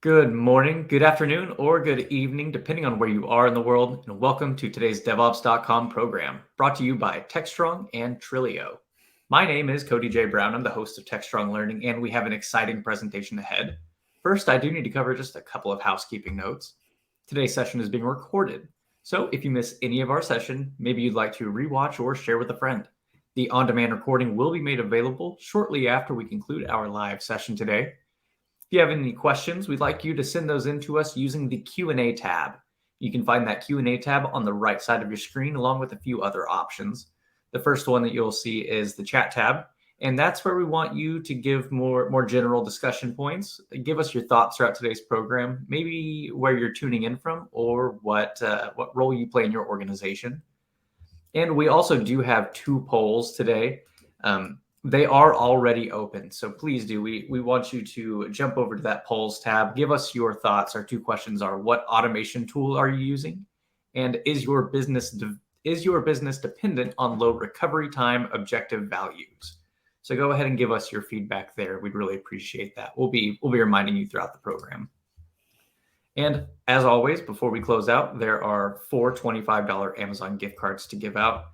Good morning, good afternoon, or good evening, depending on where you are in the world, and welcome to today's DevOps.com program, brought to you by Techstrong and Trilio. My name is Cody J. Brown. I'm the host of Techstrong Learning, and we have an exciting presentation ahead. First, I do need to cover just a couple of housekeeping notes. Today's session is being recorded, so if you miss any of our session, maybe you'd like to rewatch or share with a friend. The on-demand recording will be made available shortly after we conclude our live session today. If you have any questions, we'd like you to send those in to us using the Q&A tab. You can find that Q&A tab on the right side of your screen, along with a few other options. The first one that you'll see is the chat tab, and that's where we want you to give more general discussion points. Give us your thoughts throughout today's program, maybe where you're tuning in from or what role you play in your organization. And we also do have two polls today. They are already open, so please do. We want you to jump over to that polls tab. Give us your thoughts. Our two questions are: what automation tool are you using? And is your business dependent on low recovery time objective values? So go ahead and give us your feedback there. We'd really appreciate that. We'll be reminding you throughout the program. And as always, before we close out, there are 4 $25 Amazon gift cards to give out,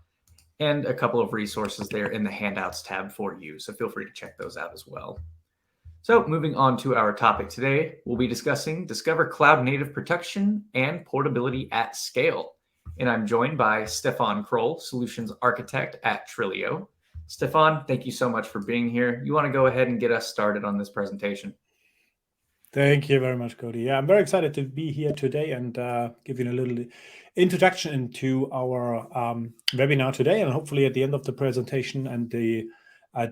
and a couple of resources there in the handouts tab for you. So feel free to check those out as well. So moving on to our topic today, we'll be discussing Discover Cloud Native Protection and Portability at Scale. And I'm joined by Stefan Kroll, Solutions Architect at Trilio. Stefan, thank you so much for being here. You want to go ahead and get us started on this presentation? Thank you very much, Cody. Yeah, I'm very excited to be here today and give you a little introduction into our webinar today, and hopefully at the end of the presentation and the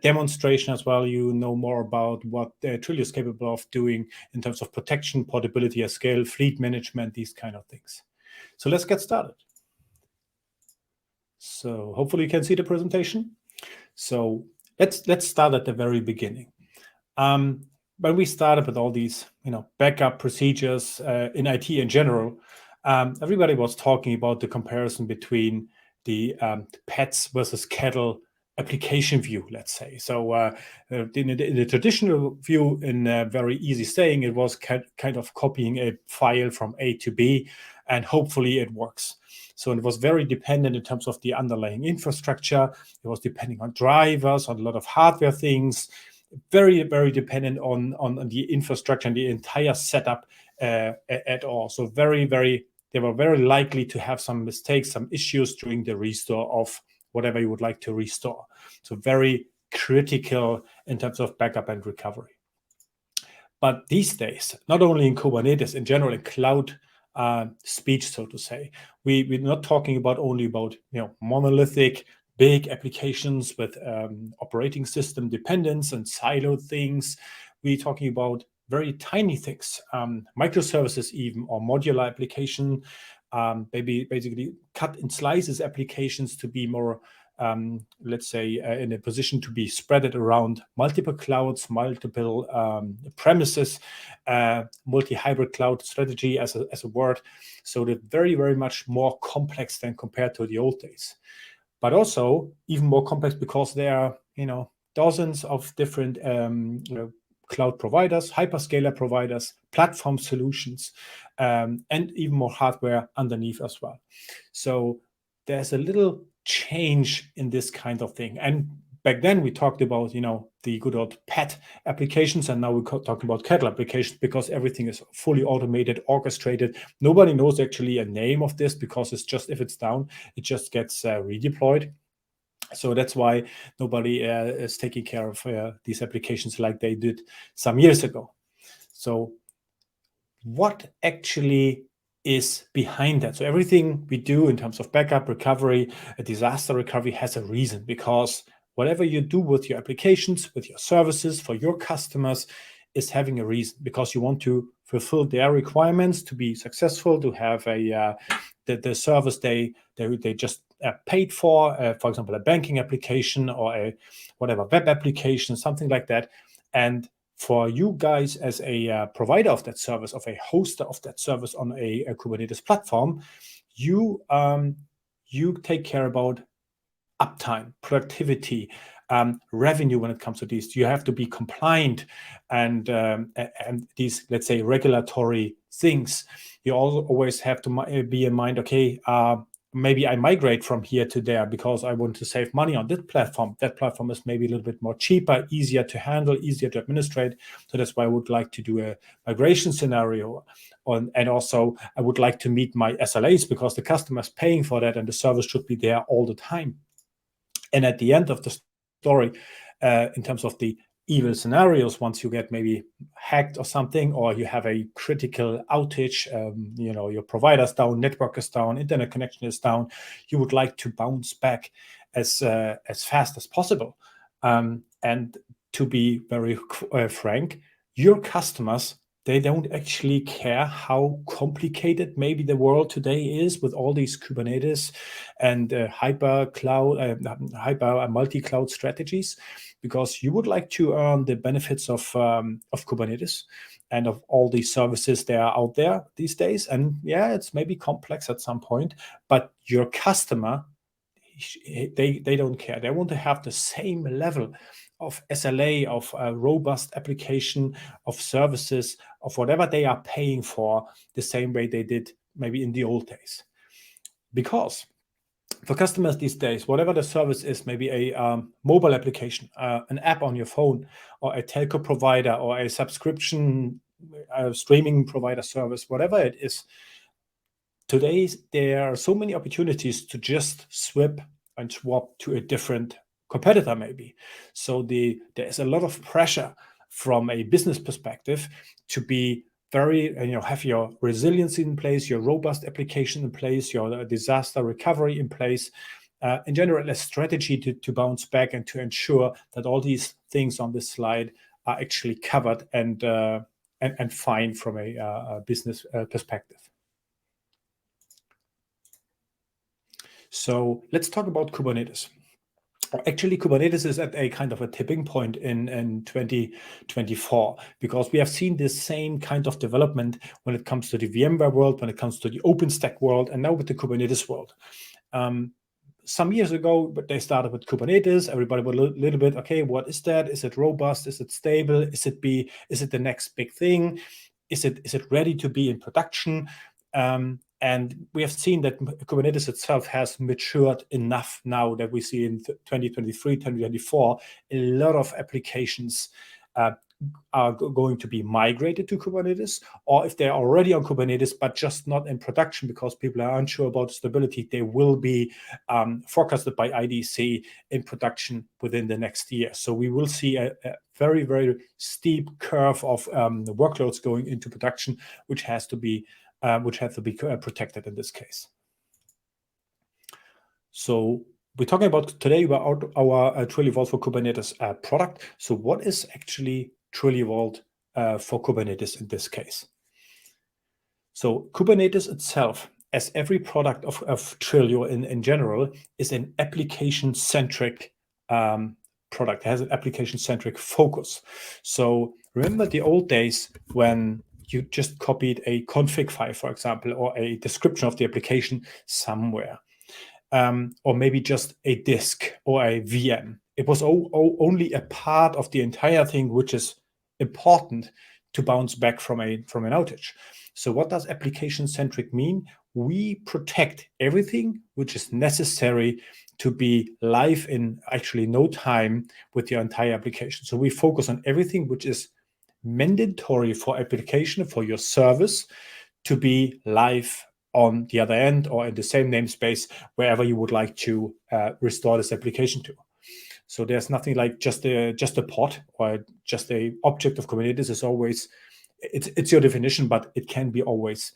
demonstration as well, you know more about what Trilio is capable of doing in terms of protection, portability at scale, fleet management, these kind of things. So let's get started. So hopefully you can see the presentation. So let's start at the very beginning. When we started with all these, backup procedures in IT in general, everybody was talking about the comparison between the pets versus kettle application view, let's say. So in the traditional view, in very easy saying, it was kind of copying a file from A to B, and hopefully it works. So it was very dependent in terms of the underlying infrastructure. It was depending on drivers, on a lot of hardware things. Very, very dependent on the infrastructure and the entire setup at all. So they were very likely to have some mistakes, some issues during the restore of whatever you would like to restore. So very critical in terms of backup and recovery. But these days, not only in Kubernetes, in general, in cloud speech, so to say, we're not talking only about monolithic big applications with operating system dependence and siloed things. We're talking about very tiny things, microservices even, or modular application, basically cut and slices applications to be more, let's say, in a position to be spread around multiple clouds, multiple premises, multi-hybrid cloud strategy as a word. So they're very, very much more complex than compared to the old days. But also even more complex because there are, dozens of different cloud providers, hyperscaler providers, platform solutions, and even more hardware underneath as well. So there's a little change in this kind of thing. And back then we talked about, the good old pet applications, and now we're talking about kettle applications because everything is fully automated, orchestrated. Nobody knows actually a name of this because it's just, if it's down, it just gets redeployed. So that's why nobody is taking care of these applications like they did some years ago. So what actually is behind that? So everything we do in terms of backup, recovery, a disaster recovery has a reason, because whatever you do with your applications, with your services for your customers is having a reason, because you want to fulfill their requirements to be successful, to have the service they just paid for example, a banking application or a whatever web application, something like that. And for you guys as a provider of that service, of a hoster of that service on a Kubernetes platform, you take care about uptime, productivity, revenue when it comes to these. You have to be compliant and these, let's say, regulatory things. You also always have to be in mind, okay, maybe I migrate from here to there because I want to save money on this platform. That platform is maybe a little bit more cheaper, easier to handle, easier to administrate. So that's why I would like to do a migration scenario. And also I would like to meet my SLAs because the customer is paying for that and the service should be there all the time. And at the end of the story, in terms of the evil scenarios, once you get maybe hacked or something, or you have a critical outage, your provider's down, network is down, internet connection is down, you would like to bounce back as fast as possible. And to be very frank, your customers, they don't actually care how complicated maybe the world today is with all these Kubernetes and hyper multi-cloud strategies, because you would like to earn the benefits of Kubernetes and of all these services that are out there these days. And yeah, it's maybe complex at some point, but your customer, they don't care. They want to have the same level of SLA, of a robust application, of services, of whatever they are paying for, the same way they did maybe in the old days. Because for customers these days, whatever the service is, maybe a mobile application, an app on your phone, or a telco provider, or a subscription streaming provider service, whatever it is, today there are so many opportunities to just swap to a different competitor maybe. So there's a lot of pressure from a business perspective to be very, have your resiliency in place, your robust application in place, your disaster recovery in place, in general, a strategy to bounce back and to ensure that all these things on this slide are actually covered and fine from a business perspective. So let's talk about Kubernetes. Actually, Kubernetes is at a kind of a tipping point in 2024, because we have seen this same kind of development when it comes to the VMware world, when it comes to the OpenStack world, and now with the Kubernetes world. Some years ago, but they started with Kubernetes. Everybody was a little bit, okay, what is that? Is it robust? Is it stable? Is it the next big thing? Is it ready to be in production? And we have seen that Kubernetes itself has matured enough now that we see in 2023, 2024, a lot of applications are going to be migrated to Kubernetes, or if they're already on Kubernetes, but just not in production because people are unsure about stability, they will be forecasted by IDC in production within the next year. So we will see a very, very steep curve of the workloads going into production, which has to be protected in this case. So we're talking about today about our Trilio Vault for Kubernetes product. So what is actually Trilio Vault for Kubernetes in this case? So Kubernetes itself, as every product of Trilio in general, is an application-centric product. It has an application-centric focus. So remember the old days when you just copied a config file, for example, or a description of the application somewhere, or maybe just a disk or a VM. It was only a part of the entire thing which is important to bounce back from an outage. So what does application-centric mean? We protect everything which is necessary to be live in actually no time with your entire application. So we focus on everything which is mandatory for application, for your service to be live on the other end or in the same namespace wherever you would like to restore this application to. So there's nothing like just a pod or just a object of Kubernetes. Is always it's your definition, but it can be always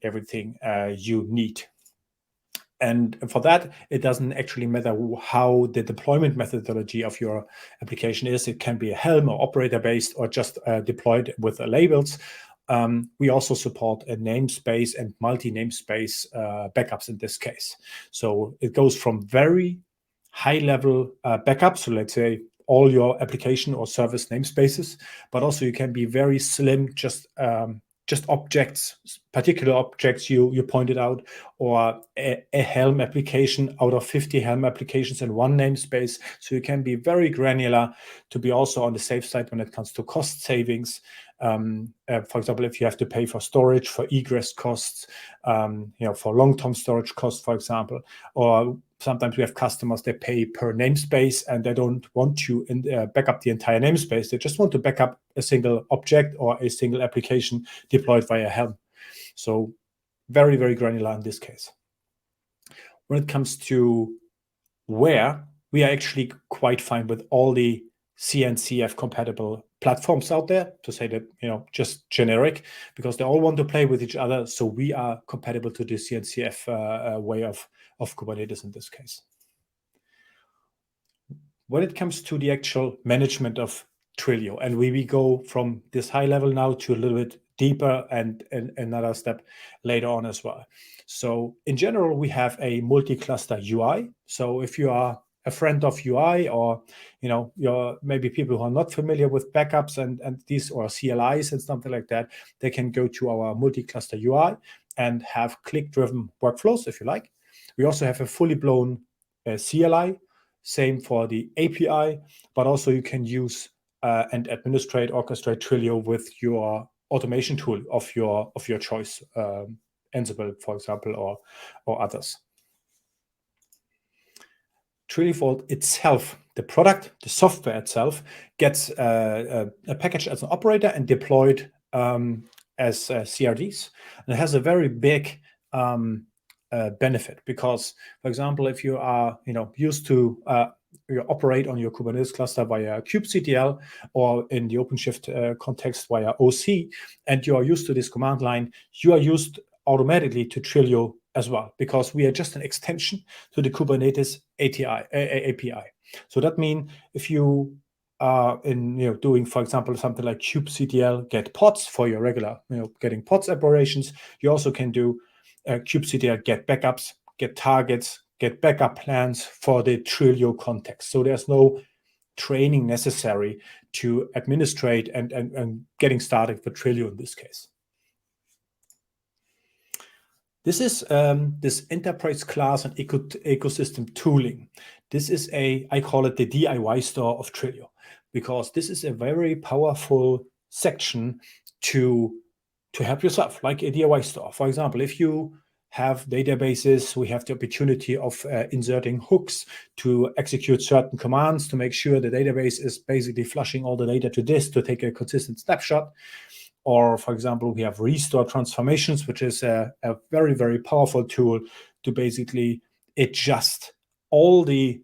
everything you need. And for that, it doesn't actually matter how the deployment methodology of your application is. It can be a Helm or operator-based or just deployed with labels. We also support a namespace and multi-namespace backups in this case. So it goes from very high-level backups, so let's say all your application or service namespaces, but also you can be very slim, just objects, particular objects you pointed out, or a Helm application out of 50 Helm applications in one namespace. So you can be very granular to be also on the safe side when it comes to cost savings. For example, if you have to pay for storage, for egress costs, for long-term storage costs, for example, or sometimes we have customers, they pay per namespace and they don't want to back up the entire namespace. They just want to back up a single object or a single application deployed via Helm. So very, very granular in this case. When it comes to where, we are actually quite fine with all the CNCF compatible platforms out there, to say that, just generic, because they all want to play with each other. So we are compatible to the CNCF way of Kubernetes in this case. When it comes to the actual management of Trilio, and we go from this high level now to a little bit deeper and another step later on as well. So in general, we have a multi-cluster UI. So if you are a friend of UI, or you're maybe people who are not familiar with backups and these, or CLIs and something like that, they can go to our multi-cluster UI and have click-driven workflows if you like. We also have a fully blown CLI, same for the API, but also you can use and orchestrate Trilio with your automation tool of your choice, Ansible, for example, or others. Trilio itself, the product, the software itself, gets a package as an operator and deployed as CRDs. And it has a very big benefit, because, for example, if you are used to you operate on your Kubernetes cluster via kubectl, or in the OpenShift context via OC, and you are used to this command line, you are used automatically to Trilio as well, because we are just an extension to the Kubernetes API. So that means if you are doing, for example, something like kubectl get pods for your regular getting pods operations, you also can do kubectl get backups, get targets, get backup plans for the Trilio context. So there's no training necessary to administrate and getting started with Trilio in this case. This is this enterprise class and ecosystem tooling. This is I call it the DIY store of Trilio, because this is a very powerful section to help yourself, like a DIY store. For example, if you have databases, we have the opportunity of inserting hooks to execute certain commands to make sure the database is basically flushing all the data to disk to take a consistent snapshot. Or, for example, we have restore transformations, which is a very, very powerful tool to basically adjust all the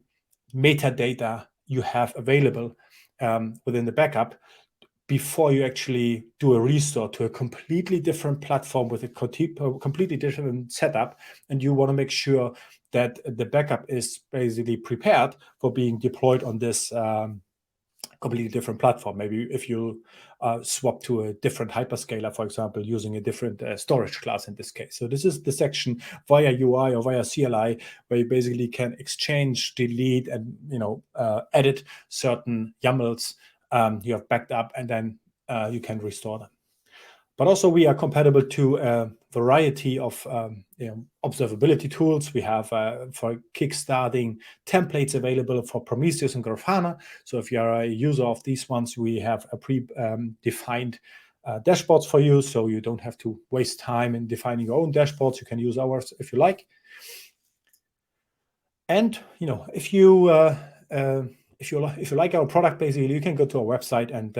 metadata you have available within the backup before you actually do a restore to a completely different platform with a completely different setup. And you want to make sure that the backup is basically prepared for being deployed on this completely different platform. Maybe if you swap to a different hyperscaler, for example, using a different storage class in this case. So this is the section via UI or via CLI where you basically can exchange, delete, and edit certain YAMLs you have backed up, and then you can restore them. But also we are compatible to a variety of observability tools. We have for kickstarting templates available for Prometheus and Grafana. So if you are a user of these ones, we have a pre-defined dashboards for you, so you don't have to waste time in defining your own dashboards. You can use ours if you like. And if you like our product, basically, you can go to our website and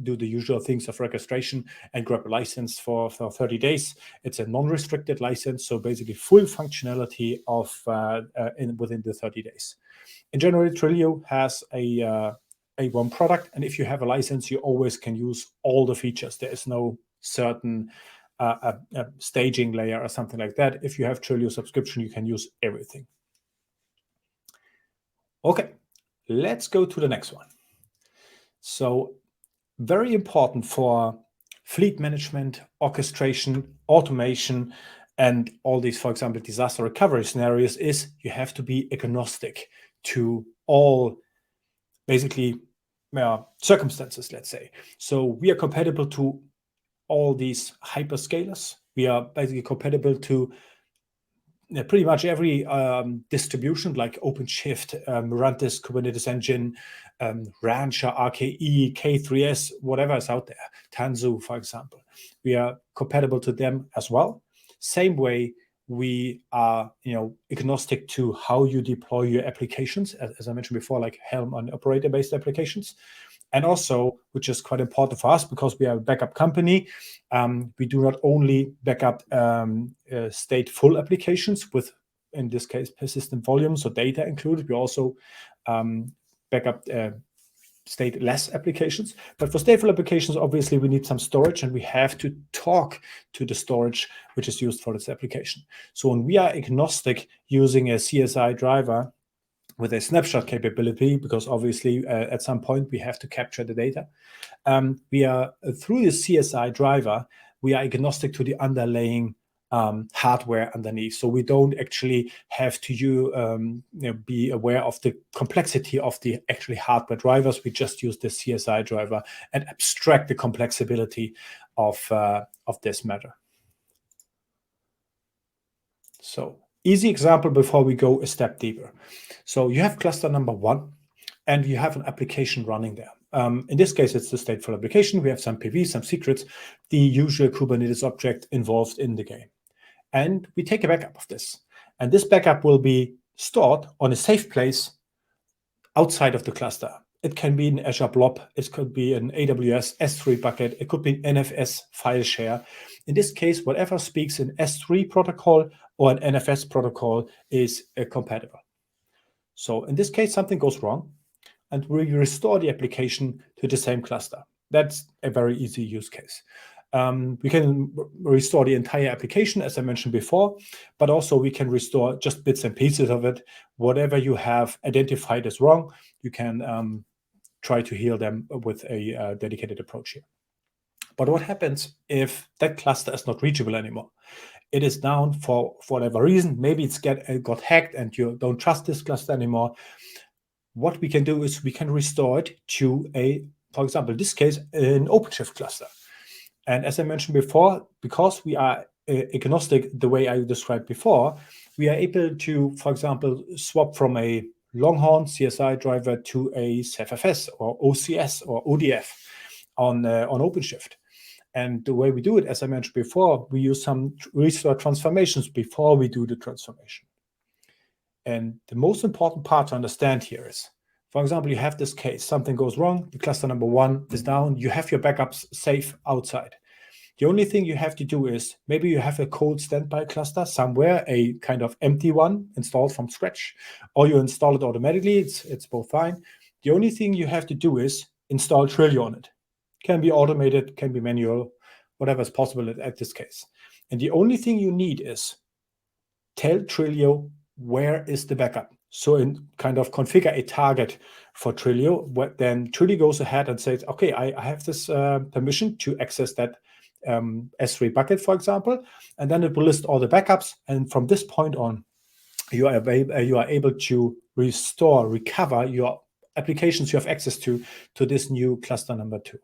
do the usual things of registration and grab a license for 30 days. It's a non-restricted license, so basically full functionality of within the 30 days. In general, Trilio has a one product, and if you have a license, you always can use all the features. There is no certain a staging layer or something like that. If you have Trilio subscription, you can use everything. Okay. Let's go to the next one. So very important for fleet management, orchestration, automation, and all these, for example, disaster recovery scenarios is you have to be agnostic to all basically circumstances, let's say. So we are compatible to all these hyperscalers We are basically compatible to pretty much every distribution like OpenShift, Mirantis, Kubernetes Engine, Rancher, RKE, K3S, whatever is out there, Tanzu, for example. We are compatible to them as well. Same way, we are agnostic to how you deploy your applications, as I mentioned before, like Helm on operator-based applications. And also, which is quite important for us because we are a backup company, we do not only backup stateful applications with, in this case, persistent volumes or data included. We also backup stateless applications. But for stateful applications, obviously, we need some storage, and we have to talk to the storage which is used for this application. So when we are agnostic using a CSI driver with a snapshot capability, because obviously at some point we have to capture the data. We are through the CSI driver, we are agnostic to the underlying hardware underneath. So we don't actually have to be aware of the complexity of the actually hardware drivers. We just use the CSI driver and abstract the complexity of this matter. So easy example before we go a step deeper. So you have cluster number 1, and you have an application running there. In this case, it's the stateful application. We have some PV, some secrets, the usual Kubernetes object involved in the game. And we take a backup of this. And this backup will be stored on a safe place outside of the cluster. It can be an Azure Blob. It could be an AWS S3 bucket. It could be an NFS file share. In this case, whatever speaks an S3 protocol or an NFS protocol is compatible. So in this case, something goes wrong, and we restore the application to the same cluster. That's a very easy use case. We can restore the entire application, as I mentioned before, but also we can restore just bits and pieces of it. Whatever you have identified as wrong, you can try to heal them with a dedicated approach here. But what happens if that cluster is not reachable anymore? It is down for whatever reason. Maybe it's got hacked and you don't trust this cluster anymore. What we can do is we can restore it to for example, in this case, an OpenShift cluster. And as I mentioned before, because we are agnostic the way I described before, we are able to, for example, swap from a Longhorn CSI driver to a CFFS or OCS or ODF on OpenShift. And the way we do it, as I mentioned before, we use some restore transformations before we do the transformation. And the most important part to understand here is, for example, you have this case, something goes wrong, the cluster number 1 is down, you have your backups safe outside. The only thing you have to do is, maybe you have a cold standby cluster somewhere, a kind of empty one installed from scratch, or you install it automatically, it's both fine. The only thing you have to do is install Trilio on it. Can be automated, can be manual, whatever is possible at this case. And the only thing you need is tell Trilio where is the backup. So in kind of configure a target for Trilio, then Trilio goes ahead and says, okay, I have this permission to access that S3 bucket, for example, and then it will list all the backups. And from this point on, you are able to recover your applications you have access to this new cluster number 2.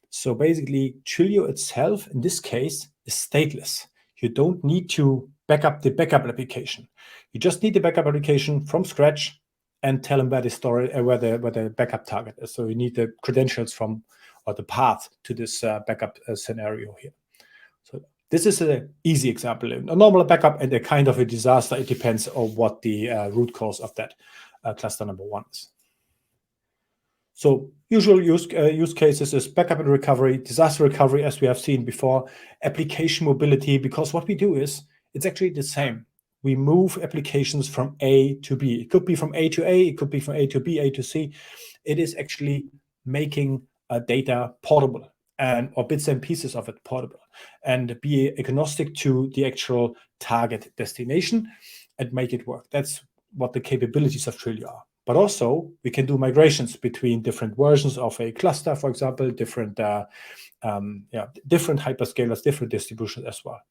So basically, Trilio itself, in this case, is stateless. You don't need to back up the backup application. You just need the backup application from scratch and tell them where the backup target is. So you need the credentials or the path to this backup scenario here. So this is an easy example. A normal backup and a kind of a disaster. It depends on what the root cause of that cluster number 1 is. So usual use cases is backup and recovery, disaster recovery, as we have seen before, application mobility, because what we do is, it's actually the same. We move applications from A to B. It could be from A to A, it could be from A to B, A to C. It is actually making data portable or bits and pieces of it portable, and be agnostic to the actual target destination and make it work. That's what the capabilities of Trilio are. But also, we can do migrations between different versions of a cluster, for example, different hyperscalers, different distributions as well.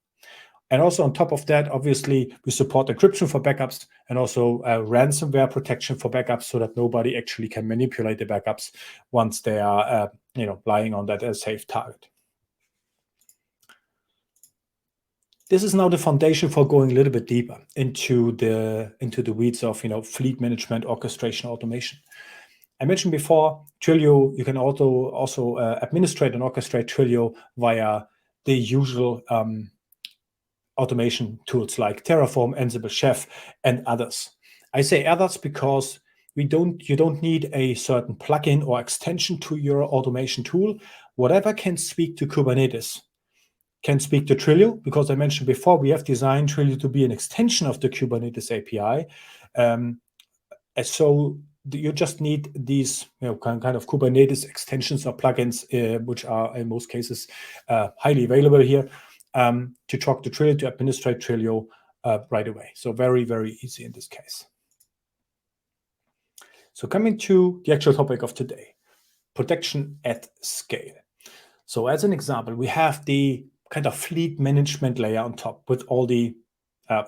And also on top of that, obviously, we support encryption for backups and also ransomware protection for backups, so that nobody actually can manipulate the backups once they are lying on that safe target. this is now the foundation for going a little bit deeper into the weeds of fleet management, orchestration, automation. I mentioned before Trilio. You can also administrate and orchestrate Trilio via the usual automation tools like Terraform, Ansible, Chef, and others. I say others because you don't need a certain plugin or extension to your automation tool. Whatever can speak to Kubernetes can speak to Trilio, because I mentioned before we have designed Trilio to be an extension of the Kubernetes API. So you just need these kind of Kubernetes extensions or plugins, which are in most cases highly available here, to talk to Trilio, to administrate Trilio right away. So very, very easy in this case. So coming to the actual topic of today, protection at scale. So as an example, we have the kind of fleet management layer on top with all the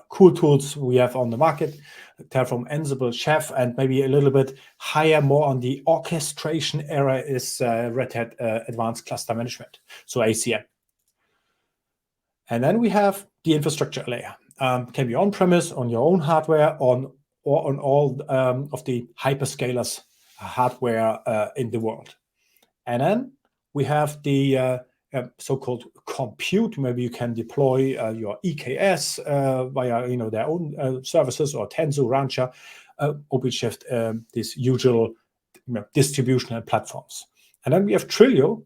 cool tools we have on the market, Terraform, Ansible, Chef, and maybe a little bit higher, more on the orchestration era is Red Hat Advanced Cluster Management, so ACM. And then we have the infrastructure layer. Can be on-premise, on your own hardware, or on all of the hyperscalers hardware in the world. And then we have the so-called compute. Maybe you can deploy your EKS via their own services, or Tanzu, Rancher, OpenShift, these usual distributional platforms. And then we have Trilio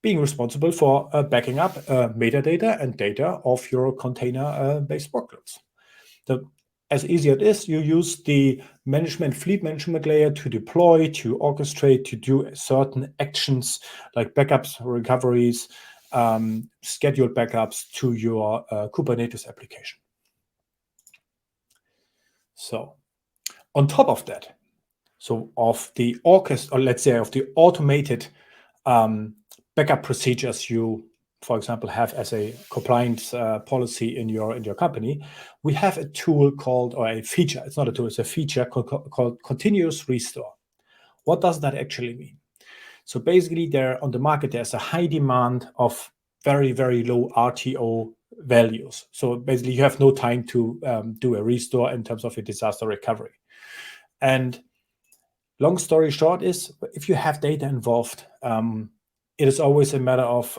being responsible for backing up metadata and data of your container-based workloads. So as easy as it is, you use the fleet management layer to deploy, to orchestrate, to do certain actions like backups, recoveries, scheduled backups to your Kubernetes application. So on top of that, so of the of the automated backup procedures you, for example, have as a compliance policy in your company, we have a tool called, or a feature, it's not a tool, it's a feature called continuous restore. What does that actually mean? So basically, on the market, there's a high demand of very, very low RTO values. So basically, you have no time to do a restore in terms of a disaster recovery. And long story short is, if you have data involved, it is always a matter of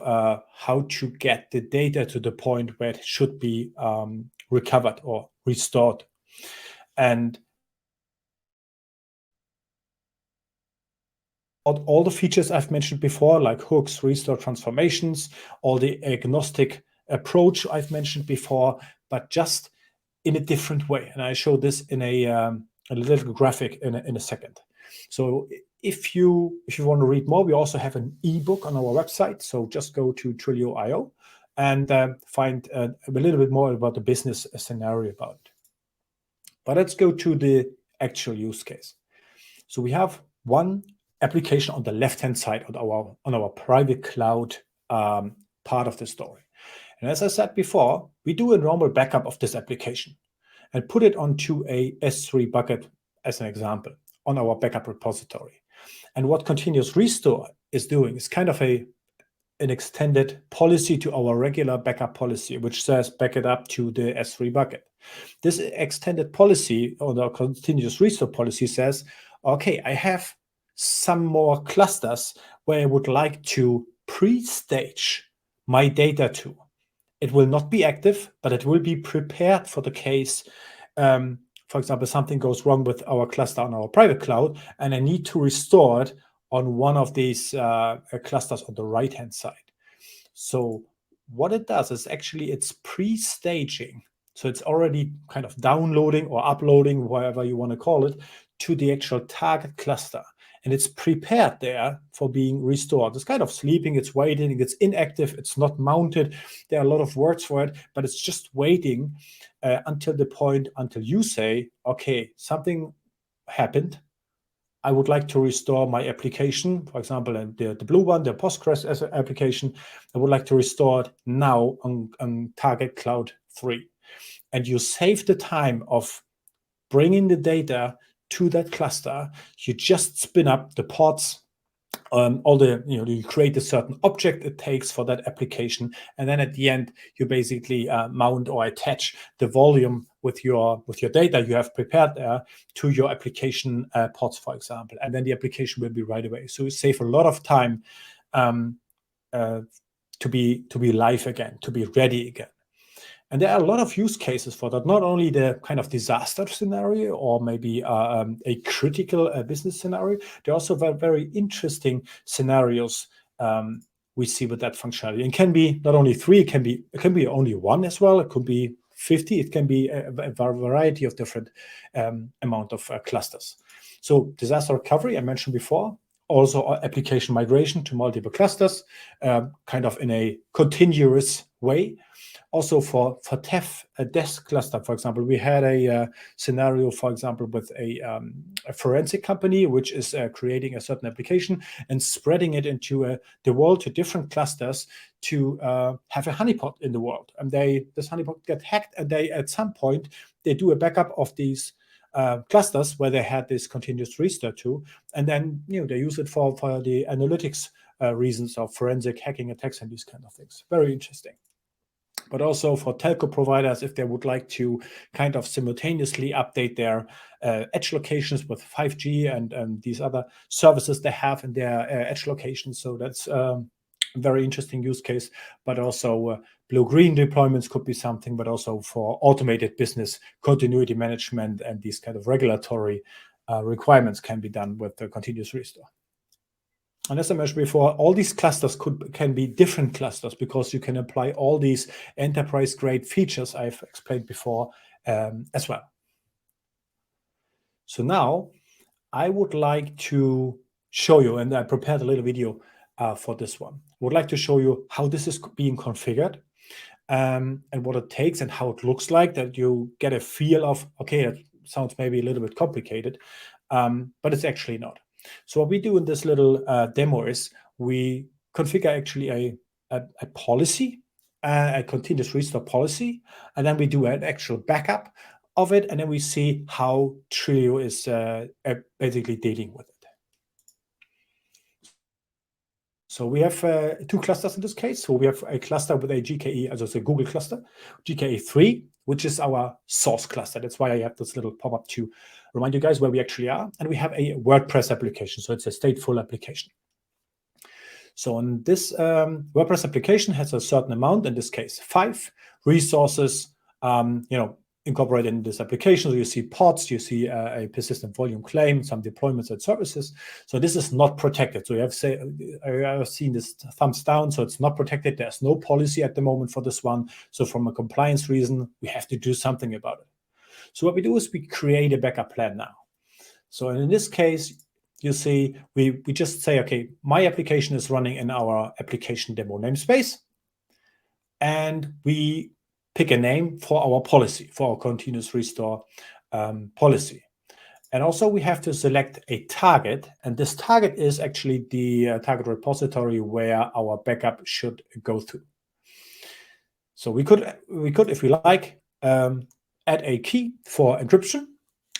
how to get the data to the point where it should be recovered or restored. And all the features I've mentioned before, like hooks, restore transformations, all the agnostic approach I've mentioned before, but just in a different way. And I show this in a little graphic in a second. So if you want to read more, we also have an ebook on our website. So just go to Trilio.io and find a little bit more about the business scenario about it. But let's go to the actual use case. So we have one application on the left-hand side on our private cloud part of the story. And as I said before, we do a normal backup of this application and put it onto a S3 bucket as an example on our backup repository. And what continuous restore is doing is kind of an extended policy to our regular backup policy, which says back it up to the S3 bucket. This extended policy, or the continuous restore policy, says, okay, I have some more clusters where I would like to pre-stage my data to. It will not be active, but it will be prepared for the case, for example, something goes wrong with our cluster on our private cloud, and I need to restore it on one of these clusters on the right-hand side. So what it does is actually it's pre-staging. So it's already kind of downloading or uploading, whatever you want to call it, to the actual target cluster. And it's prepared there for being restored. It's kind of sleeping, it's waiting, it's inactive, it's not mounted. There are a lot of words for it, but it's just waiting until you say, okay, something happened. I would like to restore my application, for example, the blue one, the Postgres as an application. I would like to restore it now on target cloud 3. And you save the time of bringing the data to that cluster. You just spin up the pods, you create a certain object it takes for that application, and then at the end you basically mount or attach the volume with your data you have prepared there to your application pods, for example, and then the application will be right away. So you save a lot of time to be live again, to be ready again. And there are a lot of use cases for that, not only the kind of disaster scenario or maybe a critical business scenario. There are also very, very interesting scenarios we see with that functionality. It can be not only 3, it can be only 1 as well. It could be 50. It can be a variety of different amount of clusters. So disaster recovery, I mentioned before. Also application migration to multiple clusters, kind of in a continuous way. Also for TEF, a desk cluster, for example, we had a scenario, for example, with a forensic company, which is creating a certain application and spreading it into the world to different clusters to have a honeypot in the world. And this honeypot get hacked, and at some point they do a backup of these clusters where they had this continuous restart to, and then they use it for the analytics reasons of forensic hacking attacks and these kind of things. Very interesting. But also for telco providers, if they would like to kind of simultaneously update their edge locations with 5G and these other services they have in their edge locations. So that's a very interesting use case. But also blue-green deployments could be something, but also for automated business continuity management and these kind of regulatory requirements can be done with the continuous restore. And as I mentioned before, all these clusters can be different clusters because you can apply all these enterprise-grade features I've explained before as well. So now I would like to show you, and I prepared a little video for this one. I would like to show you how this is being configured and what it takes and how it looks like, that you get a feel of, okay, it sounds maybe a little bit complicated, but it's actually not. So what we do in this little demo is we configure actually a policy, a continuous restore policy, and then we do an actual backup of it, and then we see how Trilio is basically dealing with it. So we have 2 clusters in this case. So we have a cluster with a GKE, as a Google cluster, GKE3, which is our source cluster. That's why I have this little pop-up to remind you guys where we actually are. And we have a WordPress application. So it's a stateful application. So on this WordPress application has a certain amount, in this case, 5 resources, incorporated in this application. So you see pods, you see a persistent volume claim, some deployments and services. So this is not protected. So I have seen this thumbs down. So it's not protected. There's no policy at the moment for this one. So from a compliance reason, we have to do something about it. So what we do is we create a backup plan now. So in this case, you see, we just say, okay, my application is running in our application demo namespace, and we pick a name for our policy, for our continuous restore policy. And also we have to select a target, and this target is actually the target repository where our backup should go to. So we could, if we like, add a key for encryption,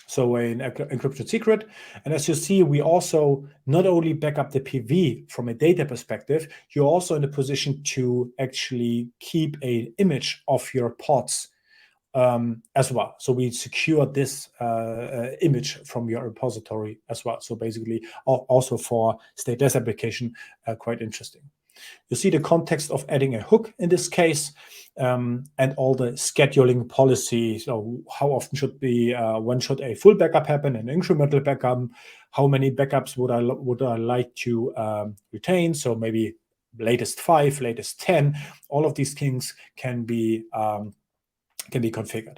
so an encryption secret. And as you see, we also not only back up the PV from a data perspective, you're also in a position to actually keep an image of your pods as well. So we secure this image from your repository as well. So basically also for stateless application, quite interesting. You see the context of adding a hook in this case, and all the scheduling policies. So how often should when should a full backup happen, an incremental backup? How many backups would I like to retain? So maybe latest 5, latest 10. All of these things can be configured.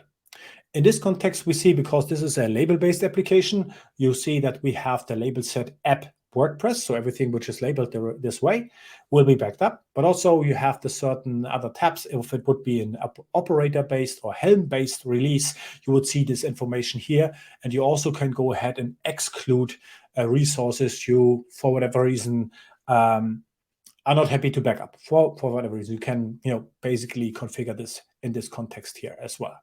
In this context, we see, because this is a label-based application, you see that we have the label set app WordPress, so everything which is labeled this way will be backed up. But also you have the certain other tabs. If it would be an operator-based or Helm-based release, you would see this information here. And you also can go ahead and exclude resources you, for whatever reason, are not happy to back up. For whatever reason, you can basically configure this in this context here as well.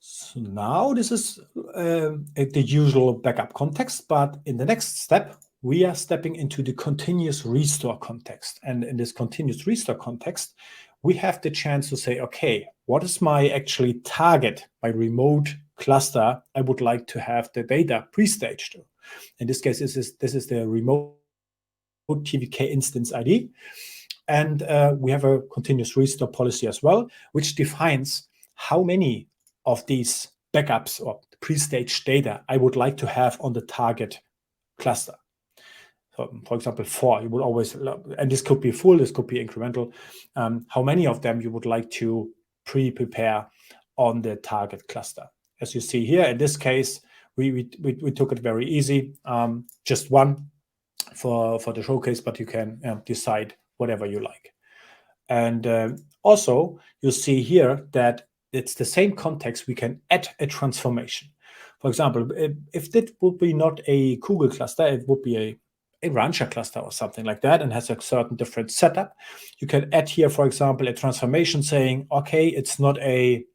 So now this is the usual backup context, but in the next step, we are stepping into the continuous restore context. And in this continuous restore context, we have the chance to say, okay, what is my actually target, my remote cluster I would like to have the data pre-staged to? In this case, this is the remote TVK instance ID. And we have a continuous restore policy as well, which defines how many of these backups or pre-staged data I would like to have on the target cluster. So, for example, 4, you would always, and this could be full, this could be incremental, how many of them you would like to prepare on the target cluster. As you see here, in this case, we took it very easy, just one for the showcase, but you can decide whatever you like. And also, you see here that it's the same context. We can add a transformation. For example, if that would be not a Google cluster, it would be a Rancher cluster or something like that, and has a certain different setup. You can add here, for example, a transformation saying, okay, it's not a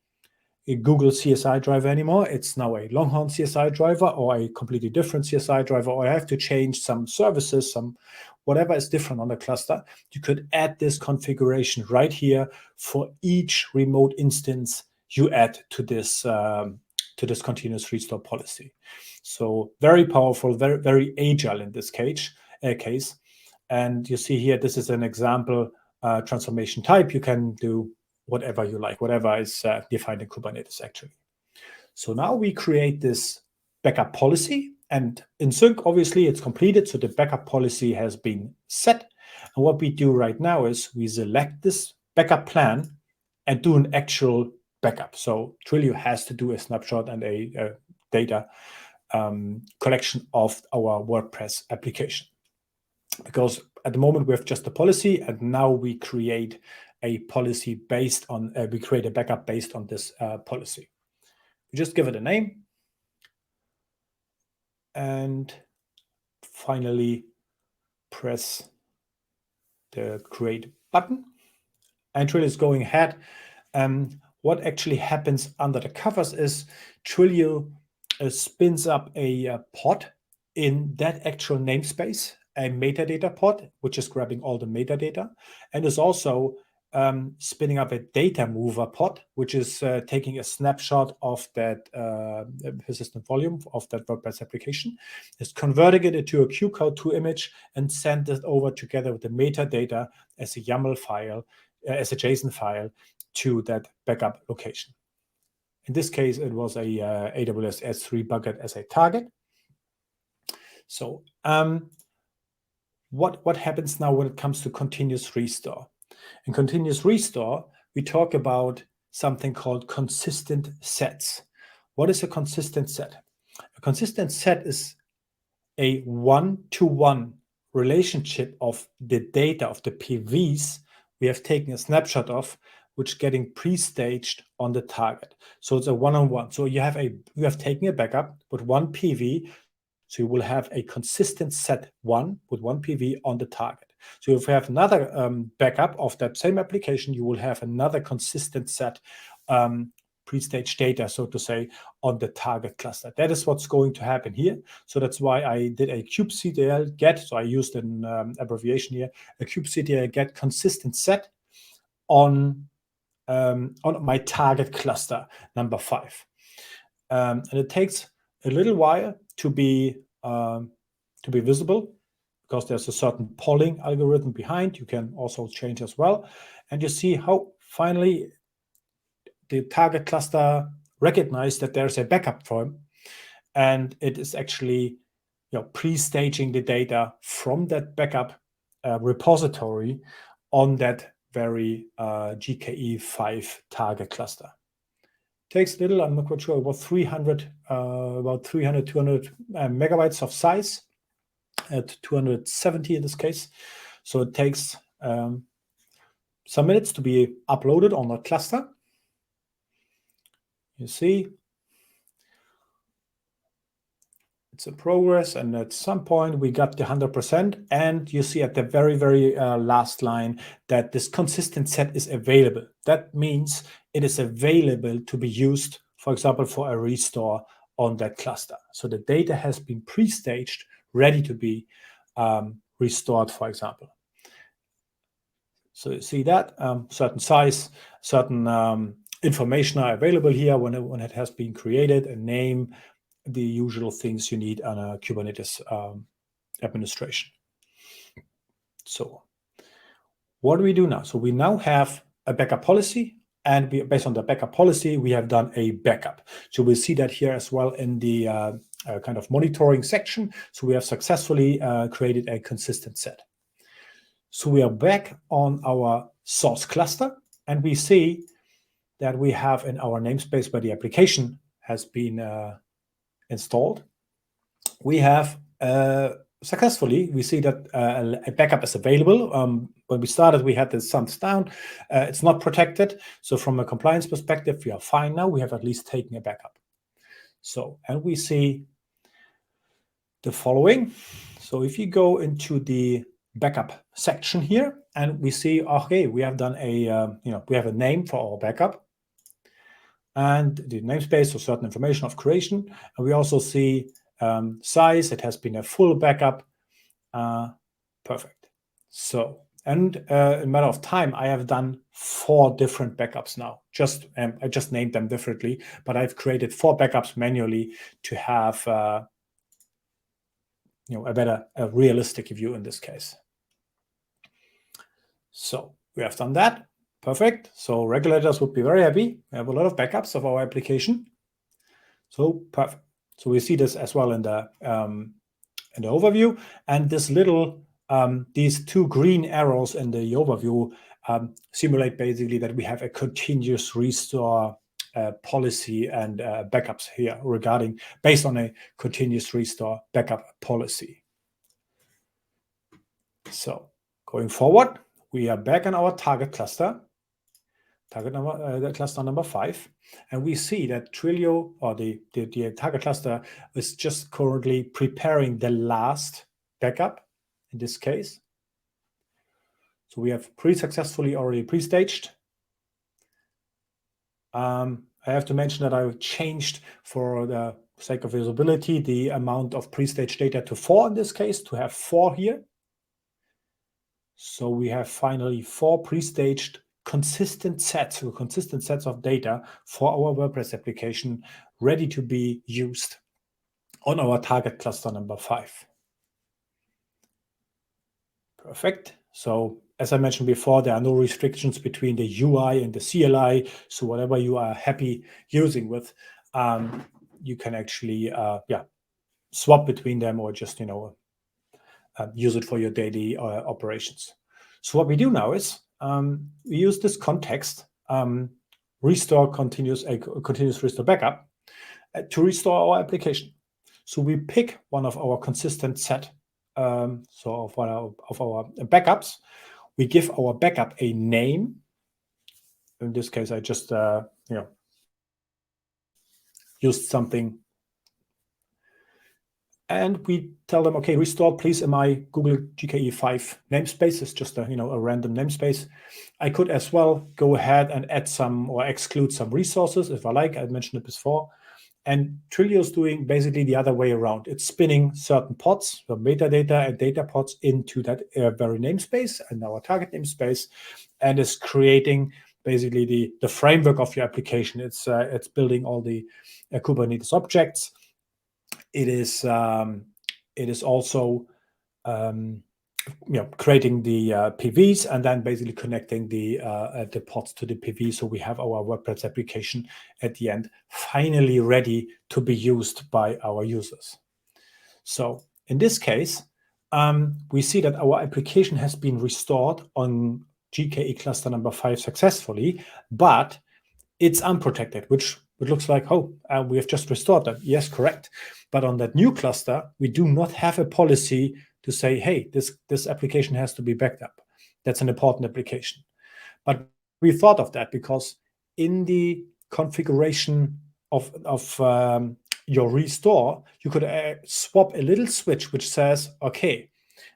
Google CSI driver anymore. It's now a Longhorn CSI driver or a completely different CSI driver, or I have to change some services, some whatever is different on the cluster. You could add this configuration right here for each remote instance you add to this continuous restore policy. So very powerful, very, very agile in this case. And you see here, this is an example transformation type. You can do whatever you like, whatever is defined in Kubernetes, actually. So now we create this backup policy, and in sync, obviously, it's completed. So the backup policy has been set. And what we do right now is we select this backup plan and do an actual backup. So Trilio has to do a snapshot and a data collection of our WordPress application. Because at the moment we have just a policy, and now we create a policy based on, we create a backup based on this policy. We just give it a name. And finally press the create button. And Trilio is going ahead. What actually happens under the covers is Trilio spins up a pod in that actual namespace, a metadata pod, which is grabbing all the metadata, and is also spinning up a data mover pod, which is taking a snapshot of that persistent volume of that WordPress application, is converting it into a QCOW2 image and send it over together with the metadata as a YAML file, as a JSON file to that backup location. In this case, it was a AWS S3 bucket as a target. So what happens now when it comes to continuous restore? In continuous restore, we talk about something called consistent sets. What is a consistent set? A consistent set is a one-to-one relationship of the data of the PVs we have taken a snapshot of, which getting pre-staged on the target. So it's a one-on-one. So you have taken a backup with one PV. So you will have a consistent set one with one PV on the target. So if you have another backup of that same application, you will have another consistent set pre-staged data, so to say, on the target cluster. That is what's going to happen here. So that's why I did a kubectl get. So I used an abbreviation here, a kubectl get consistent set on my target cluster number 5. And it takes a little while to be visible, because there's a certain polling algorithm behind. You can also change as well. And you see how finally the target cluster recognized that there's a backup form, and it is actually pre-staging the data from that backup repository on that very GKE5 target cluster. Takes a little, I'm not quite sure, about 300, 200 megabytes of size at 270 in this case. So it takes some minutes to be uploaded on that cluster. You see, it's a progress, and at some point we got the 100%, and you see at the very, very last line that this consistent set is available. That means it is available to be used, for example, for a restore on that cluster. So the data has been pre-staged, ready to be restored, for example. So you see that certain size, certain information are available here when it has been created, a name, the usual things you need on a Kubernetes administration. So what do we do now? So we now have a backup policy, and based on the backup policy, we have done a backup. So we'll see that here as well in the kind of monitoring section. So we have successfully created a consistent set. So we are back on our source cluster, and we see that we have in our namespace where the application has been installed, we have successfully, we see that a backup is available. When we started, we had this thumbs down. It's not protected. So from a compliance perspective, we are fine now. We have at least taken a backup. So, and we see the following. So if you go into the backup section here, and we see, okay, we have done a, we have a name for our backup and the namespace, so certain information of creation. And we also see size, it has been a full backup. Perfect. So, and in a matter of time, I have done 4 different backups now. I just named them differently, but I've created 4 backups manually to have a realistic view in this case. So we have done that. Perfect. So regulators would be very happy. We have a lot of backups of our application. So perfect. So we see this as well in the overview, and this little these 2 green arrows in the overview simulate basically that we have a continuous restore policy and backups here based on a continuous restore backup policy. So going forward, we are back on our target cluster. Cluster number 5, and we see that Trilio, or the target cluster, is just currently preparing the last backup in this case. So we have successfully already pre-staged. I have to mention that I changed, for the sake of visibility, the amount of pre-staged data to 4 in this case, to have 4 here. So we have finally 4 pre-staged consistent sets of data for our WordPress application ready to be used on our target cluster number 5. Perfect. So as I mentioned before, there are no restrictions between the UI and the CLI. So whatever you are happy using with, you can actually swap between them, or just use it for your daily operations. So what we do now is we use this context, restore continuous restore backup, to restore our application. So we pick one of our consistent set, of our backups. We give our backup a name. In this case, I just used something. And we tell them, okay, restore please in my Google GKE5 namespace. It's just a random namespace. I could as well go ahead and add some or exclude some resources if I like. I mentioned it before. And Trilio is doing basically the other way around. It's spinning certain pods, so metadata and data pods, into that very namespace and our target namespace, and is creating basically the framework of your application. It's building all the Kubernetes objects. It is also creating the PVs, and then basically connecting the pods to the PV. So we have our WordPress application at the end finally ready to be used by our users. So in this case, we see that our application has been restored on GKE cluster number 5 successfully, but it's unprotected, which looks like, we have just restored them. Yes, correct. But on that new cluster, we do not have a policy to say, hey, this application has to be backed up. That's an important application. But we thought of that because in the configuration of your restore, you could swap a little switch which says, okay,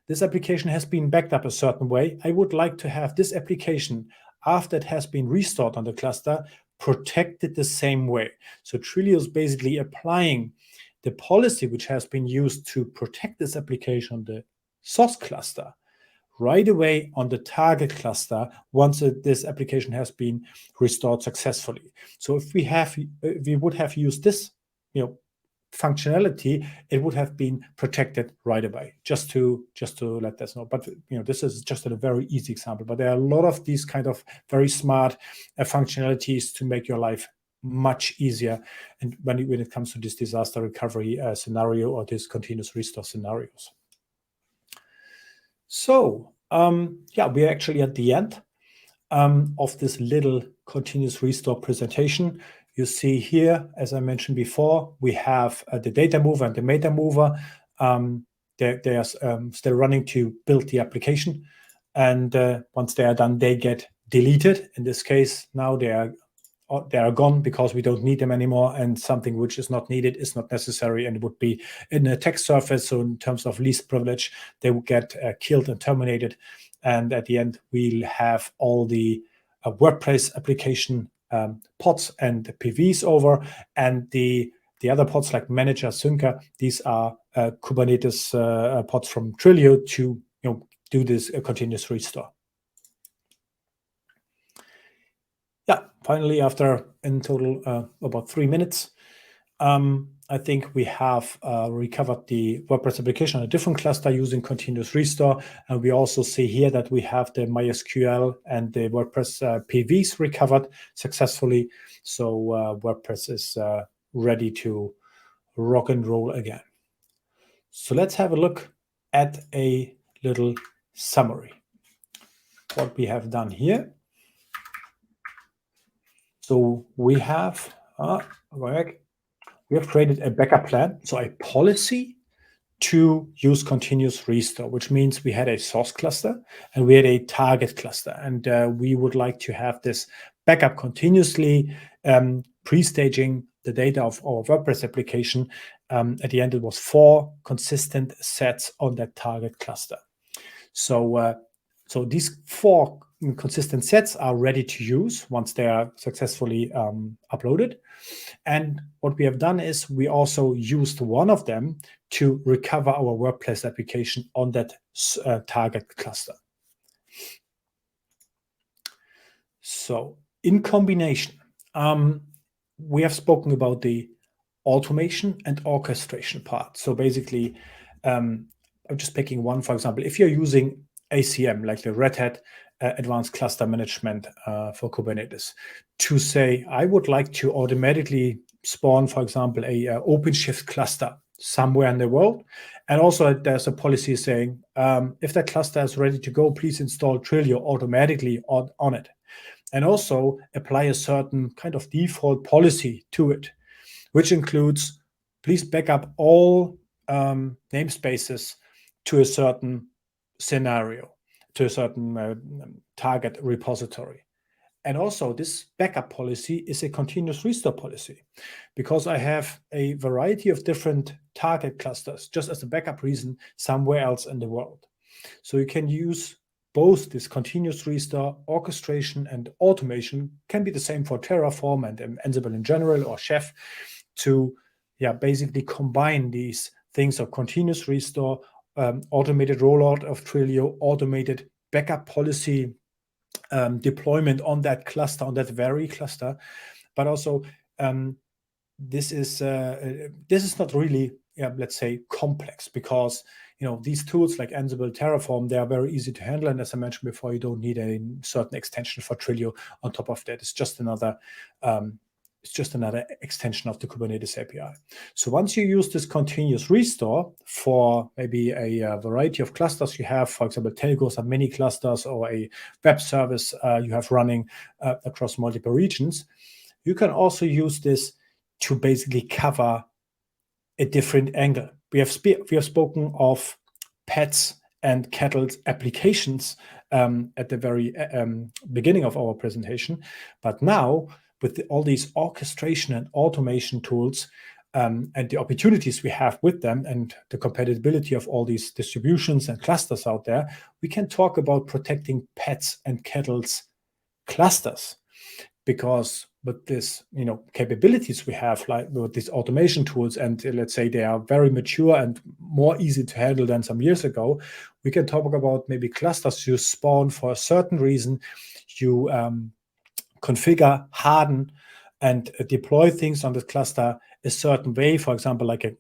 this application has been backed up a certain way. I would like to have this application, after it has been restored on the cluster, protected the same way. So Trilio is basically applying the policy which has been used to protect this application on the source cluster right away on the target cluster once this application has been restored successfully. So if we would have used this, functionality, it would have been protected right away. Just to let us know. But this is just a very easy example. But there are a lot of these kind of very smart functionalities to make your life much easier, and when it comes to this disaster recovery scenario or this continuous restore scenarios. So we're actually at the end of this little continuous restore presentation. You see here, as I mentioned before, we have the data mover and the meta mover. They are still running to build the application, and once they are done, they get deleted. In this case, now they are gone because we don't need them anymore, and something which is not needed is not necessary, and it would be in a attack surface. So in terms of least privilege, they would get killed and terminated. And at the end, we'll have all the WordPress application pods and PVs over, and the other pods like Manager, Syncer. These are Kubernetes pods from Trilio to do this continuous restore. Finally, after in total about 3 minutes, I think we have recovered the WordPress application on a different cluster using continuous restore. And we also see here that we have the MySQL and the WordPress PVs recovered successfully. So WordPress is ready to rock and roll again. So let's have a look at a little summary. What we have done here. So we have created a backup plan, so a policy to use continuous restore, which means we had a source cluster and we had a target cluster, and we would like to have this backup continuously pre-staging the data of our WordPress application. At the end, it was 4 consistent sets on that target cluster. So these 4 consistent sets are ready to use once they are successfully uploaded. And what we have done is we also used one of them to recover our WordPress application on that target cluster. So in combination, we have spoken about the automation and orchestration part. So basically, I'm just picking one, for example, if you're using ACM, like the Red Hat Advanced Cluster Management for Kubernetes, to say, I would like to automatically spawn, for example, a OpenShift cluster somewhere in the world. And also there's a policy saying, if that cluster is ready to go, please install Trilio automatically on it. And also apply a certain kind of default policy to it, which includes, please back up all namespaces to a certain scenario, to a certain target repository. And also this backup policy is a continuous restore policy, because I have a variety of different target clusters just as a backup reason somewhere else in the world. So you can use both this continuous restore, orchestration, and automation. Can be the same for Terraform and Ansible in general, or Chef, to basically combine these things of continuous restore, automated rollout of Trilio, automated backup policy deployment on that cluster, on that very cluster. But also this is not really let's say complex, because these tools like Ansible, Terraform, they are very easy to handle, and as I mentioned before, you don't need a certain extension for Trilio on top of that. It's just another extension of the Kubernetes API. So once you use this continuous restore for maybe a variety of clusters you have, for example, telcos or mini clusters, or a web service you have running across multiple regions, you can also use this to basically cover a different angle. We have spoken of pets and kettles applications at the very beginning of our presentation, but now with all these orchestration and automation tools and the opportunities we have with them and the compatibility of all these distributions and clusters out there, we can talk about protecting pets and kettles clusters. because with this, capabilities we have, like with these automation tools, and let's say they are very mature and more easy to handle than some years ago, we can talk about maybe clusters you spawn for a certain reason, you configure, harden, and deploy things on the cluster a certain way, for example, like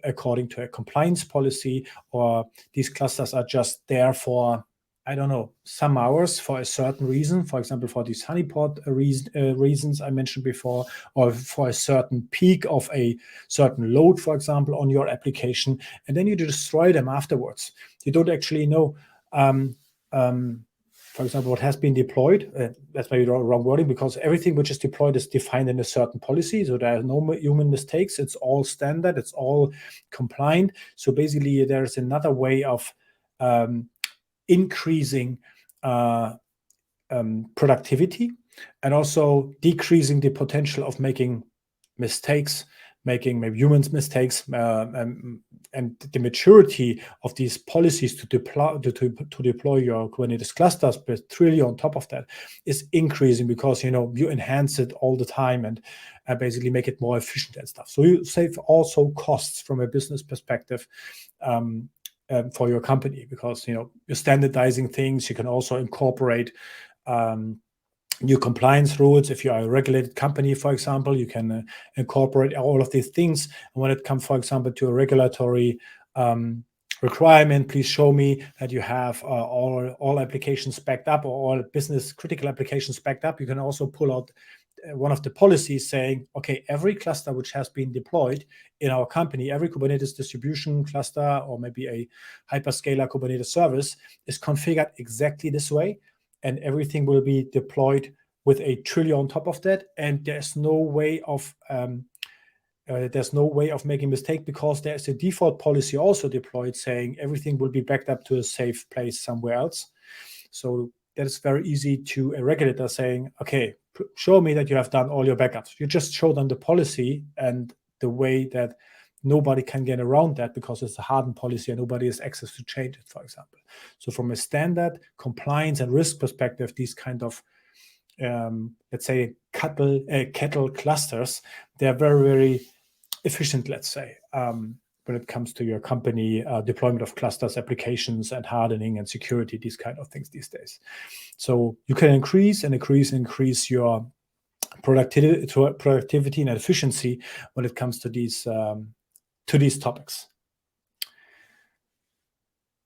according to a compliance policy, or these clusters are just there for, I don't know, some hours for a certain reason, for example, for these honeypot reasons I mentioned before, or for a certain peak of a certain load, for example, on your application, and then you destroy them afterwards. You don't actually know, for example, what has been deployed. That's maybe the wrong wording, because everything which is deployed is defined in a certain policy, so there are no human mistakes. It's all standard, it's all compliant. So basically, there's another way of increasing productivity, and also decreasing the potential of making mistakes, making maybe humans mistakes, and the maturity of these policies to deploy your Kubernetes clusters with Trilio on top of that is increasing, because you enhance it all the time and basically make it more efficient and stuff. So you save also costs from a business perspective for your company, because you're standardizing things. You can also incorporate new compliance rules. If you are a regulated company, for example, you can incorporate all of these things. And when it comes, for example, to a regulatory requirement, please show me that you have all applications backed up, or all business critical applications backed up. You can also pull out one of the policies saying, okay, every cluster which has been deployed in our company, every Kubernetes distribution cluster, or maybe a hyperscaler Kubernetes service, is configured exactly this way, and everything will be deployed with a Trilio on top of that. And there's no way of making mistake, because there's a default policy also deployed saying everything will be backed up to a safe place somewhere else. So that is very easy to a regulator saying, okay, show me that you have done all your backups. You just show them the policy and the way that nobody can get around that, because it's a hardened policy and nobody has access to change it, for example. So from a standard compliance and risk perspective, these kind of, let's say, kettle clusters, they're very, very efficient, let's say, when it comes to your company deployment of clusters, applications, and hardening and security, these kind of things these days. So you can increase your productivity and efficiency when it comes to these topics.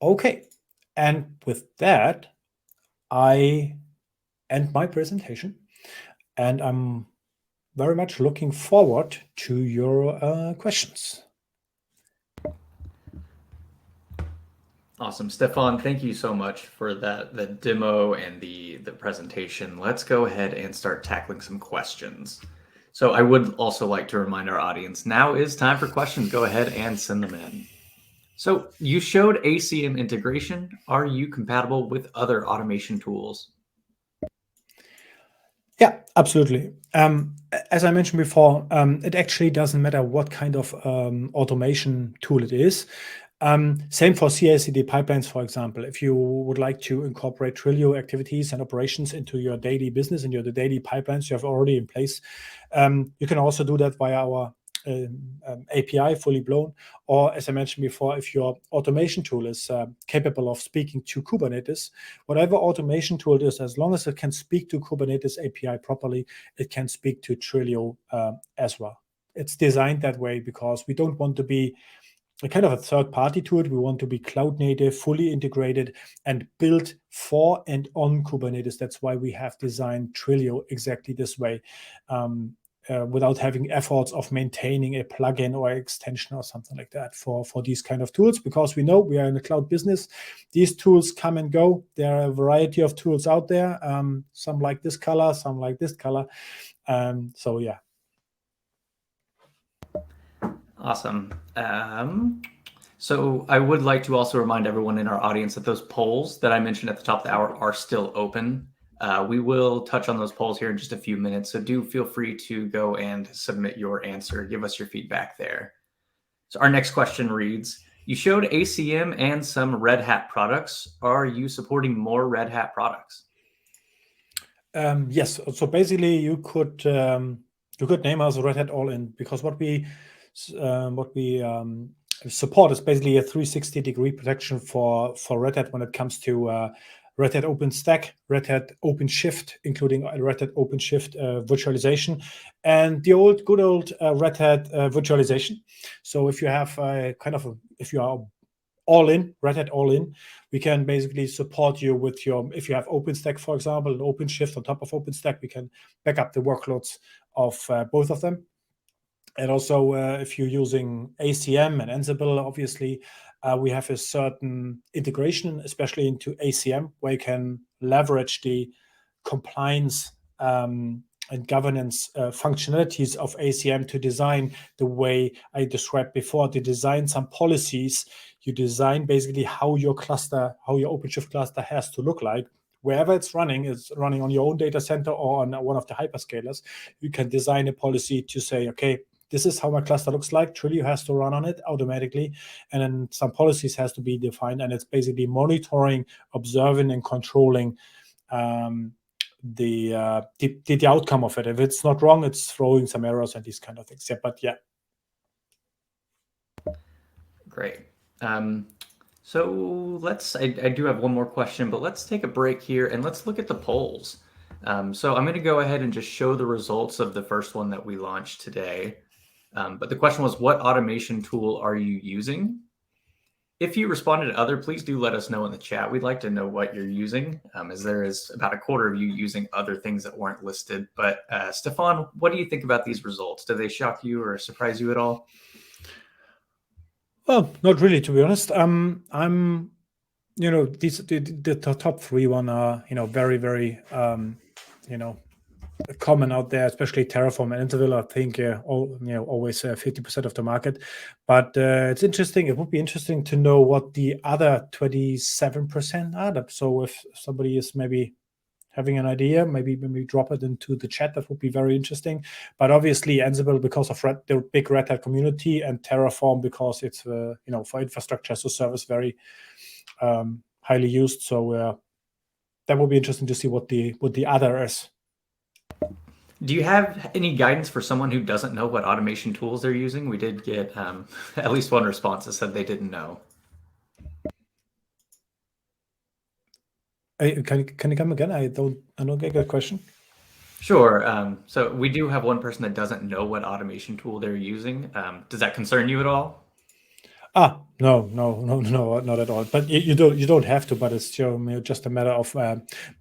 Okay, and with that, I end my presentation, and I'm very much looking forward to your questions. Awesome. Stefan, thank you so much for the demo and the presentation. Let's go ahead and start tackling some questions. So I would also like to remind our audience, now is time for questions. Go ahead and send them in. So you showed ACM integration. Are you compatible with other automation tools? Yeah, absolutely. As I mentioned before, it actually doesn't matter what kind of automation tool it is. Same for CI/CD pipelines, for example. If you would like to incorporate Trilio activities and operations into your daily business and the daily pipelines you have already in place, you can also do that via our API, fully blown. Or, as I mentioned before, if your automation tool is capable of speaking to Kubernetes, whatever automation tool it is, as long as it can speak to Kubernetes API properly, it can speak to Trilio as well. It's designed that way because we don't want to be a kind of a third party to it. We want to be cloud native, fully integrated, and built for and on Kubernetes. That's why we have designed Trilio exactly this way, without having efforts of maintaining a plugin or extension or something like that for these kind of tools, because we know we are in a cloud business. These tools come and go. There are a variety of tools out there. Some like this color, some like this color. So yeah. Awesome. So I would like to also remind everyone in our audience that those polls that I mentioned at the top of the hour are still open. We will touch on those polls here in just a few minutes, so do feel free to go and submit your answer. Give us your feedback there. So our next question reads, you showed ACM and some Red Hat products. Are you supporting more Red Hat products? Yes. So basically, you could name us Red Hat All In, because what we support is basically a 360-degree protection for Red Hat when it comes to Red Hat OpenStack, Red Hat OpenShift, including Red Hat OpenShift virtualization, and the good old Red Hat virtualization. So if you have if you are all in, Red Hat all in, we can basically support you with if you have OpenStack, for example, and OpenShift on top of OpenStack, we can back up the workloads of both of them. And also, if you're using ACM and Ansible, obviously, we have a certain integration, especially into ACM, where you can leverage the compliance and governance functionalities of ACM to design the way I described before, to design some policies. You design basically how your OpenShift cluster has to look like. Wherever it's running on your own data center or on one of the hyperscalers, you can design a policy to say, okay, this is how my cluster looks like. Trilio has to run on it automatically. And then some policies has to be defined. And it's basically monitoring, observing, and controlling the outcome of it. If it's not wrong, it's throwing some errors and these kind of things. Yeah, but yeah. Great. So I do have one more question, but let's take a break here and let's look at the polls. So I'm going to go ahead and just show the results of the first one that we launched today. But the question was, what automation tool are you using? If you responded to other, please do let us know in the chat. We'd like to know what you're using, as there is about a quarter of you using other things that weren't listed. But Stefan, what do you think about these results? Do they shock you or surprise you at all? Well, not really, to be honest. I'm, the top three one are, very, very, common out there, especially Terraform and Ansible. I think always 50% of the market. But it's interesting. It would be interesting to know what the other 27% are. So if somebody is maybe having an idea, maybe drop it into the chat. That would be very interesting. But obviously Ansible because of the big Red Hat community, and Terraform because it's for infrastructure as a service, very highly used. So that would be interesting to see what the other is. Do you have any guidance for someone who doesn't know what automation tools they're using? We did get at least one response that said they didn't know. Can you come again? I don't get a question. Sure. So we do have one person that doesn't know what automation tool they're using. Does that concern you at all? No, not at all. But you don't have to. But it's just a matter of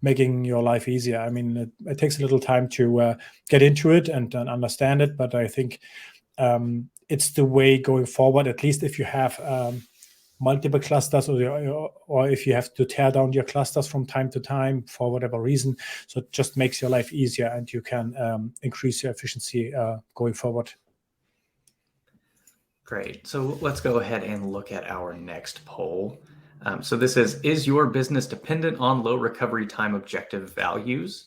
making your life easier. I mean, it takes a little time to get into it and understand it. But I think it's the way going forward. At least if you have multiple clusters, or if you have to tear down your clusters from time to time for whatever reason, so it just makes your life easier, and you can increase your efficiency going forward. Great. So let's go ahead and look at our next poll. So this is your business dependent on low recovery time objective values?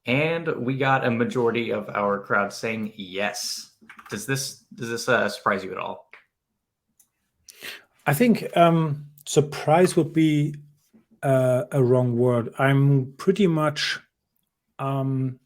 And we got a majority of our crowd saying yes. Does this surprise you at all? I think surprise would be a wrong word. I'm pretty much thinking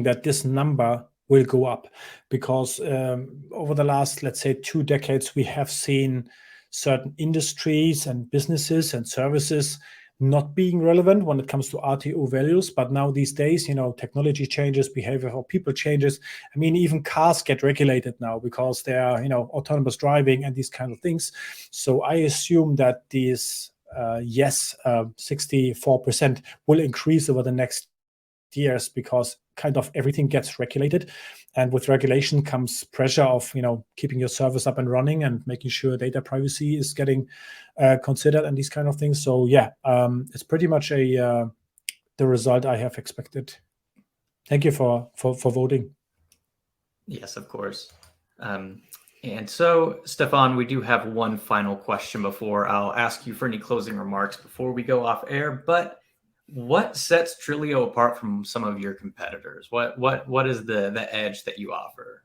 that this number will go up, because over the last, let's say, 2 decades, we have seen certain industries and businesses and services not being relevant when it comes to RTO values. But now these days, technology changes, behavior of people changes. I mean, even cars get regulated now because they are, autonomous driving and these kind of things. So I assume that these 64% will increase over the next years, because kind of everything gets regulated, and with regulation comes pressure of keeping your service up and running and making sure data privacy is getting considered and these kind of things. So yeah, it's pretty much the result I have expected. Thank you for voting. Yes, of course. And so, Stefan, we do have one final question before I'll ask you for any closing remarks before we go off air. But what sets Trilio apart from some of your competitors? What is the edge that you offer?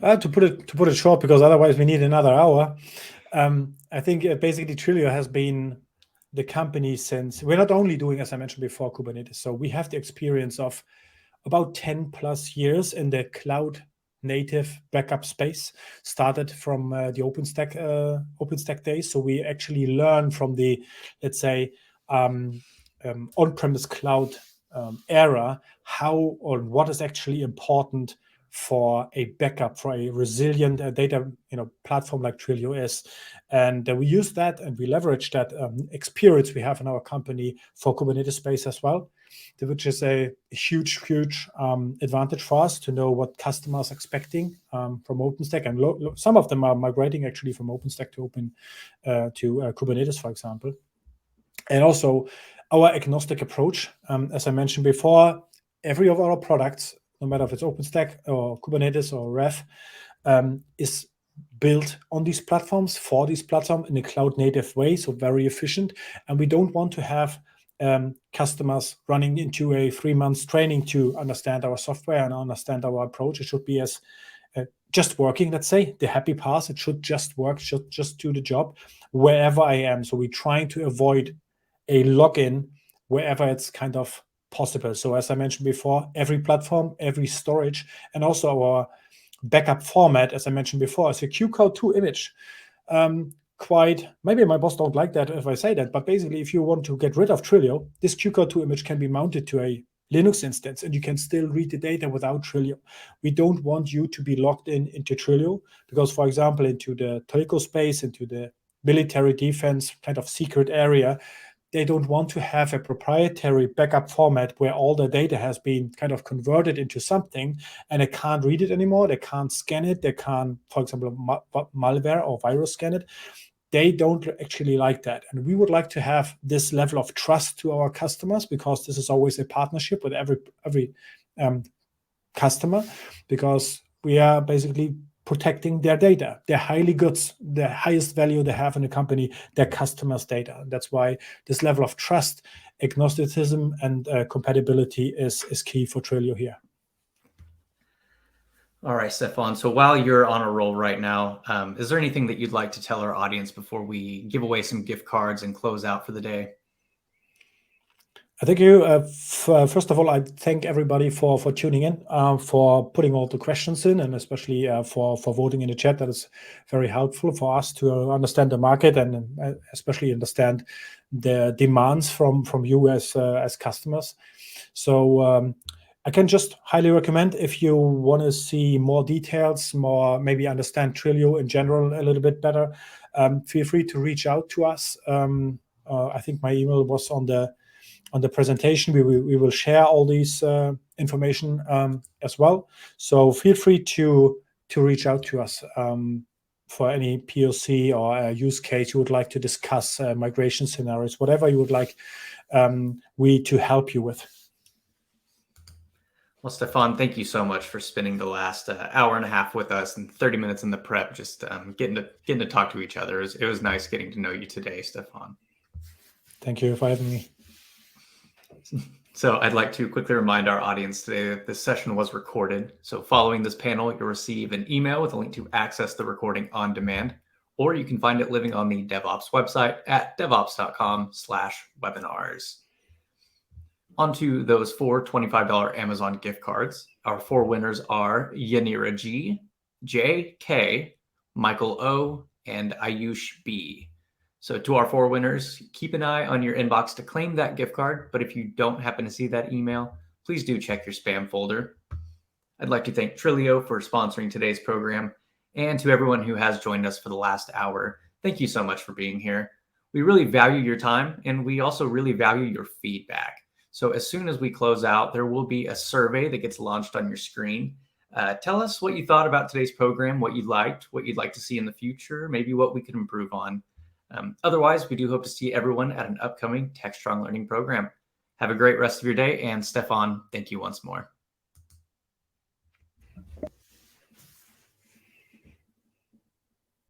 To put it short, because otherwise we need another hour. I think basically Trilio has been the company since we're not only doing, as I mentioned before, Kubernetes. So we have the experience of about 10 plus years in the cloud native backup space, started from the OpenStack days. So we actually learn from the, let's say, on-premise cloud era, how or what is actually important for a backup, for a resilient data platform like Trilio is. And we use that and we leverage that experience we have in our company for Kubernetes space as well, which is a huge advantage for us to know what customers are expecting from OpenStack. And some of them are migrating actually from OpenStack to Kubernetes, for example. And also our agnostic approach. As I mentioned before, every of our products, no matter if it's OpenStack or Kubernetes or Ref, is built on these platforms for these platforms in a cloud native way, so very efficient. And we don't want to have customers running into a 3 months training to understand our software and understand our approach. It should be as just working, let's say, the happy path. It should just work, should just do the job wherever I am. So we're trying to avoid a login wherever it's kind of possible. So as I mentioned before, every platform, every storage, and also our backup format, as I mentioned before, is a QCOW2 image. Maybe my boss don't like that if I say that, but basically if you want to get rid of Trilio, this QCOW2 image can be mounted to a Linux instance and you can still read the data without Trilio. We don't want you to be logged into Trilio because, for example, into the telco space, into the military defense kind of secret area, they don't want to have a proprietary backup format where all the data has been kind of converted into something and they can't read it anymore. They can't scan it. They can't, for example, malware or virus scan it. They don't actually like that. And we would like to have this level of trust to our customers because this is always a partnership with every customer, because we are basically protecting their data, their highly goods, the highest value they have in the company, their customers' data. That's why this level of trust, agnosticism, and compatibility is key for Trilio here. All right, Stefan. So while you're on a roll right now, is there anything that you'd like to tell our audience before we give away some gift cards and close out for the day? I thank you. First of all, I thank everybody for tuning in, for putting all the questions in, and especially for voting in the chat. That is very helpful for us to understand the market and especially understand the demands from you as customers. So I can just highly recommend, if you want to see more details, more maybe understand Trilio in general a little bit better, feel free to reach out to us. I think my email was on the presentation. We will share all these information as well. So feel free to reach out to us for any POC or use case you would like to discuss, migration scenarios, whatever you would like we to help you with. Well, Stefan, thank you so much for spending the last hour and a half with us and 30 minutes in the prep, just getting to talk to each other. It was nice getting to know you today, Stefan. Thank you for having me. So I'd like to quickly remind our audience today that this session was recorded. So following this panel, you'll receive an email with a link to access the recording on demand, or you can find it living on the DevOps website at devops.com/webinars. Onto those 4 $25 Amazon gift cards. Our 4 winners are Yanira G, J.K., Michael O, and Ayush B. So to our 4 winners, keep an eye on your inbox to claim that gift card. But if you don't happen to see that email, please do check your spam folder. I'd like to thank Trilio for sponsoring today's program. And to everyone who has joined us for the last hour, thank you so much for being here. We really value your time, and we also really value your feedback. So as soon as we close out, there will be a survey that gets launched on your screen. Tell us what you thought about today's program, what you liked, what you'd like to see in the future, maybe what we could improve on. Otherwise, we do hope to see everyone at an upcoming Techstrong Learning program. Have a great rest of your day. And Stefan, thank you once more.